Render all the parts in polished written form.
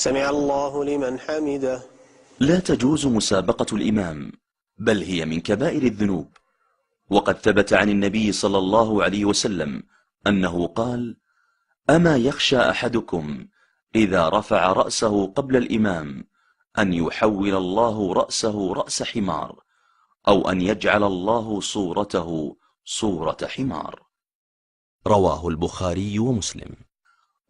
سمع الله لمن حمده. لا تجوز مسابقة الإمام، بل هي من كبائر الذنوب. وقد ثبت عن النبي صلى الله عليه وسلم أنه قال: أما يخشى أحدكم إذا رفع رأسه قبل الإمام أن يحول الله رأسه رأس حمار، أو أن يجعل الله صورته صورة حمار. رواه البخاري ومسلم.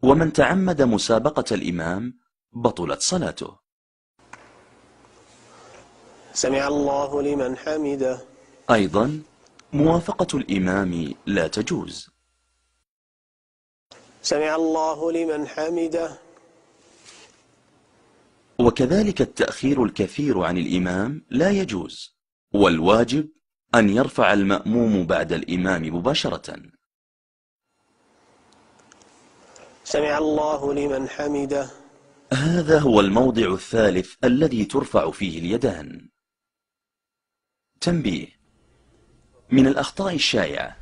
ومن تعمد مسابقة الإمام بطلت صلاته. سمع الله لمن حمده. أيضا موافقة الإمام لا تجوز. سمع الله لمن حمده. وكذلك التأخير الكثير عن الإمام لا يجوز، والواجب أن يرفع المأموم بعد الإمام مباشرة. سمع الله لمن حمده. هذا هو الموضع الثالث الذي ترفع فيه اليدان. تنبيه: من الأخطاء الشائعة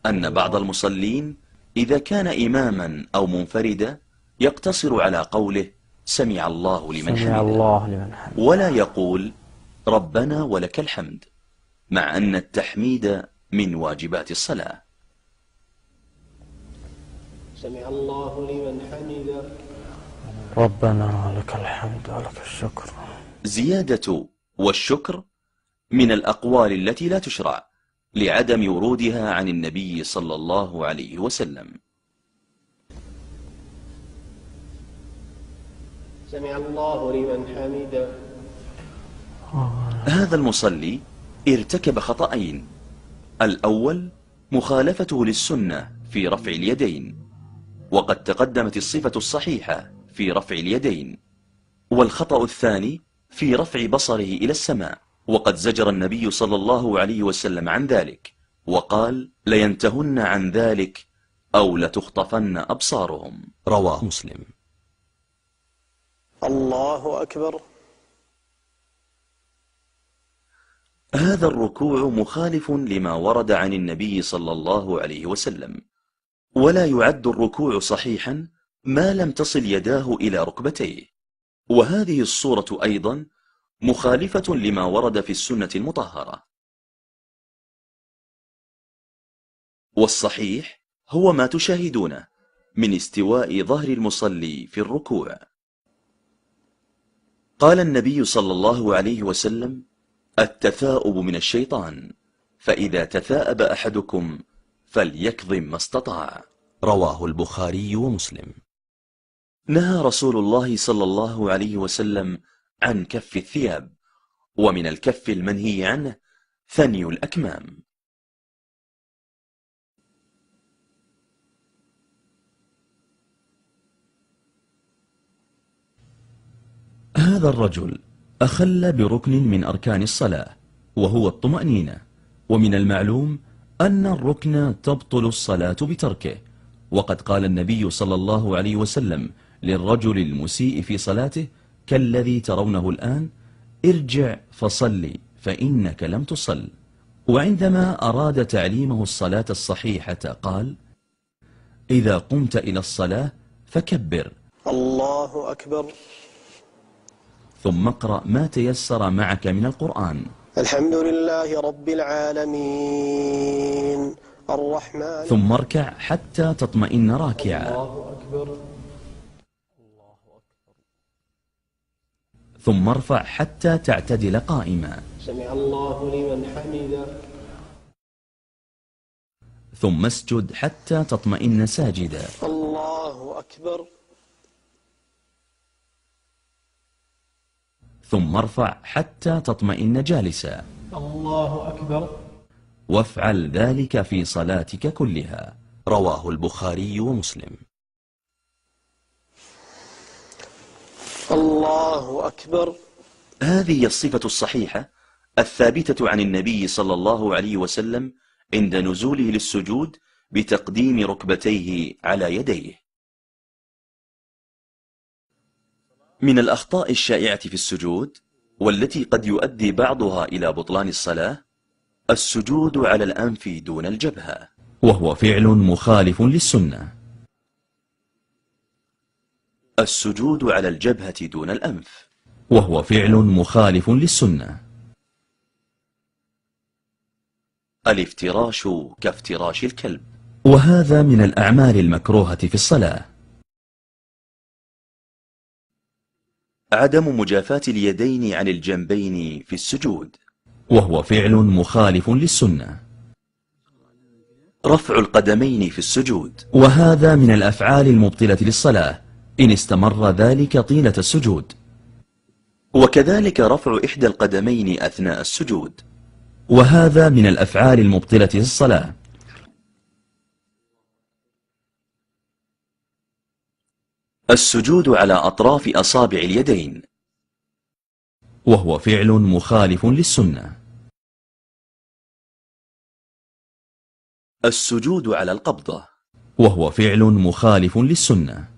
أن بعض المصلين إذا كان إماما أو منفردا يقتصر على قوله سمع الله لمن حمده، ولا يقول ربنا ولك الحمد، مع أن التحميد من واجبات الصلاة. سمع الله لمن حمده. ربنا لك الحمد ولك الشكر. زيادة والشكر من الأقوال التي لا تشرع لعدم ورودها عن النبي صلى الله عليه وسلم. سمع الله لمن حمده. هذا المصلي ارتكب خطأين: الأول مخالفته للسنة في رفع اليدين، وقد تقدمت الصفة الصحيحة في رفع اليدين. والخطأ الثاني في رفع بصره إلى السماء، وقد زجر النبي صلى الله عليه وسلم عن ذلك وقال: لينتهن عن ذلك أو لتخطفن أبصارهم. رواه مسلم. الله أكبر. هذا الركوع مخالف لما ورد عن النبي صلى الله عليه وسلم، ولا يعد الركوع صحيحا ما لم تصل يداه إلى ركبتيه. وهذه الصورة أيضا مخالفة لما ورد في السنة المطهرة. والصحيح هو ما تشاهدونه من استواء ظهر المصلي في الركوع. قال النبي صلى الله عليه وسلم: التثاؤب من الشيطان، فإذا تثاءب أحدكم فليكظم ما استطاع. رواه البخاري ومسلم. نهى رسول الله صلى الله عليه وسلم عن كف الثياب، ومن الكف المنهي عنه ثني الأكمام. هذا الرجل أخل بركن من أركان الصلاة، وهو الطمأنينة، ومن المعلوم أن الركن تبطل الصلاة بتركه. وقد قال النبي صلى الله عليه وسلم للرجل المسيء في صلاته كالذي ترونه الآن: ارجع فصلي فإنك لم تصل. وعندما أراد تعليمه الصلاة الصحيحة قال: إذا قمت إلى الصلاة فكبر الله أكبر، ثم اقرأ ما تيسر معك من القرآن. الحمد لله رب العالمين الرحمن. ثم اركع حتى تطمئن راكعا. الله أكبر. ثم ارفع حتى تعتدل قائما. سمع الله لمن حمده. ثم اسجد حتى تطمئن ساجدا. الله أكبر. ثم ارفع حتى تطمئن جالسا. الله أكبر. وافعل ذلك في صلاتك كلها. رواه البخاري ومسلم. الله أكبر. هذه الصفة الصحيحة الثابتة عن النبي صلى الله عليه وسلم عند نزوله للسجود بتقديم ركبتيه على يديه. من الأخطاء الشائعة في السجود، والتي قد يؤدي بعضها إلى بطلان الصلاة، السجود على الأنف دون السجود على الجبهة دون الأنف، وهو فعل مخالف للسنة. الافتراش كافتراش الكلب، وهذا من الأعمال المكروهة في الصلاة. عدم مجافاة اليدين عن الجنبين في السجود، وهو فعل مخالف للسنة. رفع القدمين في السجود، وهذا من الأفعال المبطلة للصلاة إن استمر ذلك طيلة السجود. وكذلك رفع إحدى القدمين أثناء السجود، وهذا من الأفعال المبطلة للصلاة. السجود على أطراف أصابع اليدين، وهو فعل مخالف للسنة. السجود على القبضة، وهو فعل مخالف للسنة.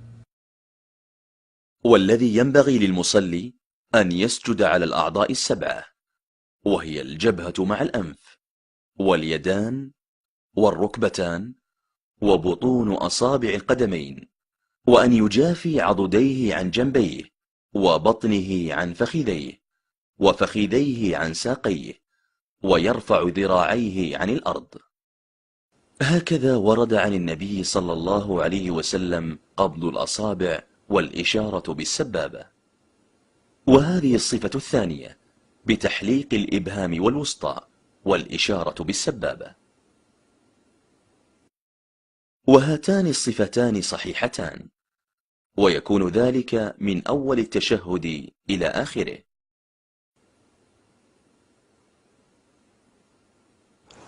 والذي ينبغي للمصلي أن يسجد على الأعضاء السبعة، وهي الجبهة مع الأنف، واليدان، والركبتان، وبطون أصابع القدمين، وأن يجافي عضديه عن جنبيه، وبطنه عن فخذيه، وفخذيه عن ساقيه، ويرفع ذراعيه عن الأرض. هكذا ورد عن النبي صلى الله عليه وسلم قبض الأصابع والإشارة بالسبابة. وهذه الصفة الثانية بتحليق الإبهام والوسطى والإشارة بالسبابة. وهاتان الصفتان صحيحتان، ويكون ذلك من أول التشهد إلى آخره.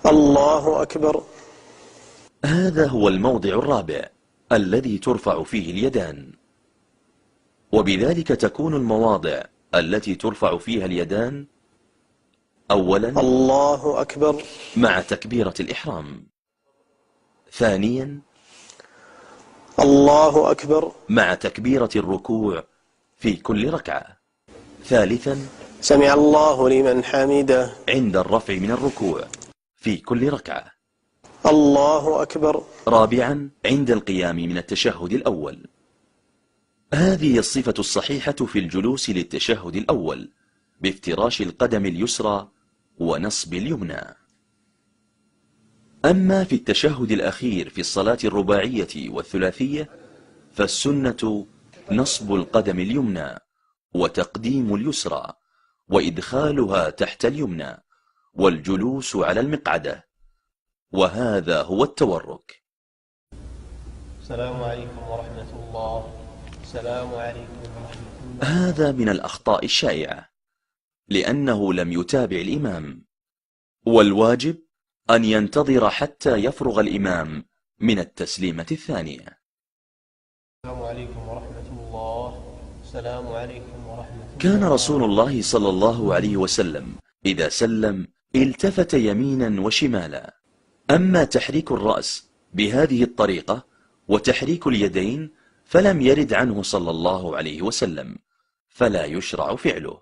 الله أكبر. هذا هو الموضع الرابع الذي ترفع فيه اليدان، وبذلك تكون المواضع التي ترفع فيها اليدان: أولا الله أكبر مع تكبيرة الإحرام، ثانيا الله أكبر مع تكبيرة الركوع في كل ركعة، ثالثا سمع الله لمن حمده عند الرفع من الركوع في كل ركعة، الله أكبر رابعا عند القيام من التشهد الأول. هذه الصفة الصحيحة في الجلوس للتشهد الأول بافتراش القدم اليسرى ونصب اليمنى. أما في التشهد الأخير في الصلاة الرباعية والثلاثية فالسنة نصب القدم اليمنى وتقديم اليسرى وإدخالها تحت اليمنى والجلوس على المقعدة، وهذا هو التورك. السلام عليكم ورحمة الله. السلام عليكم ورحمة الله. هذا من الأخطاء الشائعة لأنه لم يتابع الإمام، والواجب أن ينتظر حتى يفرغ الإمام من التسليمة الثانية. السلام عليكم ورحمة الله. السلام عليكم ورحمة الله. كان رسول الله صلى الله عليه وسلم إذا سلم التفت يمينا وشمالا. أما تحريك الرأس بهذه الطريقة وتحريك اليدين فلم يرد عنه صلى الله عليه وسلم، فلا يشرع فعله.